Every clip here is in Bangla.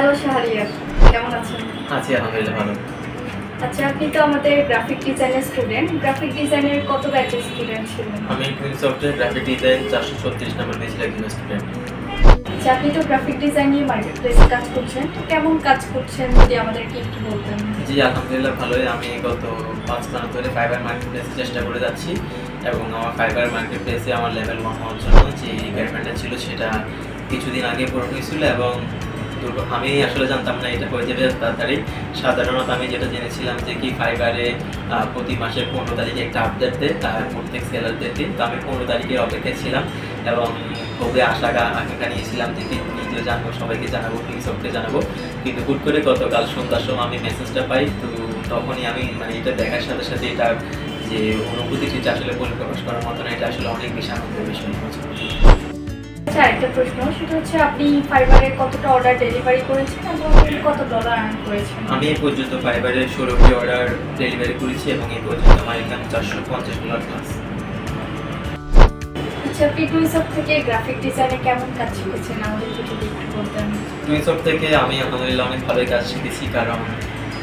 হ্যালো শাহরিয়ার, কেমন আছেন? আছি আলহামদুলিল্লাহ ভালো। আচ্ছা, আপনি তো আমাদের গ্রাফিক ডিজাইনের স্টুডেন্ট। গ্রাফিক ডিজাইনের কত ব্যাচের স্টুডেন্ট ছিলেন? আমি কুইন সফটওয়্যার গ্রাফিক ডিজাইন 436 নম্বর ব্যাচের একজন স্টুডেন্ট। আচ্ছা, আপনি তো গ্রাফিক ডিজাইন নিয়ে মার্কেট প্লেসে কাজ করছেন, তো কেমন কাজ করছেন যদি আমাদেরকে একটু বলতেন? জি আলহামদুলিল্লাহ ভালোই। আমি গত 5 মাস ধরে ফাইবার মার্কেট প্লেসে চেষ্টা করে যাচ্ছি এবং আমার ফাইবার মার্কেট প্লেসে আমার লেভেল 1 হওয়ার জন্য যে রিকোয়ারমেন্টটা ছিল সেটা কিছুদিন আগে পূরণ হয়েছিল এবং আমি আসলে জানতাম না এটা হয়ে যাবে তাড়াতাড়ি। সাধারণত আমি যেটা জেনেছিলাম যে কি ফাইবারে প্রতি মাসের 15 তারিখে একটা আপডেট দেয় তার প্রত্যেক সেলারদেরকে। তো আমি 15 তারিখের অপেক্ষায় ছিলাম এবং খুবই আকাঙ্ক্ষা নিয়েছিলাম যে নিজেও জানবো, সবাইকে জানাবো, ফিক্সকে জানাবো। কিন্তু হুট করে গতকাল সন্ধ্যার সময় আমি মেসেজটা পাই। তো তখনই আমি এটা দেখার সাথে সাথে এটা যে অনুভূতিটা আসলে পরিপ্রকাশ করার মতো না, এটা আসলে অনেক বেশি আনন্দের বিষয় হচ্ছে। আচ্ছা, আরেকটা প্রশ্ন, সেটা হচ্ছে আপনি ফাইবারে কতটা অর্ডার ডেলিভারি করেছেন এবং কত ডলার আর্ন করেছেন? আমি এই পর্যন্ত ফাইবারের 16টি অর্ডার ডেলিভারি করেছি এবং এই পর্যন্ত আমার ইনকাম $450 প্লাস। আচ্ছা, আপনি টুইসফট থেকে গ্রাফিক ডিজাইনে কেমন কাজ শিখেছেন আমাদের যদি একটু বলতেন? টুইসফট থেকে আমি আলহামদুলিল্লাহ অনেক ভালোই কাজ শিখেছি, কারণ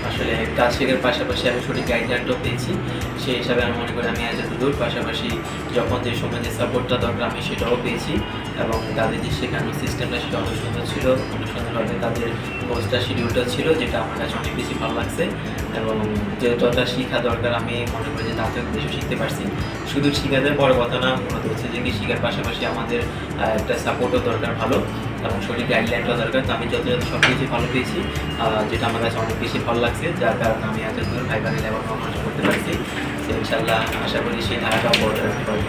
আসলে কাজ শেখার পাশাপাশি আমি সঠিক গাইডলাইনটাও পেয়েছি। সেই হিসাবে আমি মনে করি আমি আজ এত দূর, পাশাপাশি যখন যে সময় যে সাপোর্টটা দরকার আমি সেটাও পেয়েছি এবং তাদের যে শেখানোর সিস্টেমটা সেটা অনেক সুন্দর ছিল, অনেক সুন্দরভাবে তাদের কোর্সটা শিডিউলটা ছিল, যেটা আমার কাছে অনেক বেশি ভালো লাগছে এবং যে যতটা শেখা দরকার আমি মনে করি যে তাতেও বেশি শিখতে পারছি। শুধু শেখাতে বড় কথা না, মূলত হচ্ছে যে কি শেখার পাশাপাশি আমাদের একটা সাপোর্টও দরকার ভালো এবং সঠিক গাইডলাইনটা দরকার। তো আমি যত সব কিছু ভালো পেয়েছি, যেটা আমার কাছে অনেক বেশি ভালো লাগছে, যার কারণে আমি এত দূর ফাইবারে লেভেল 1 অর্জন করতে পারছি। তো ইনশাআল্লাহ আশা করি সেই ধারাটাও বজায় রাখতে পারবো।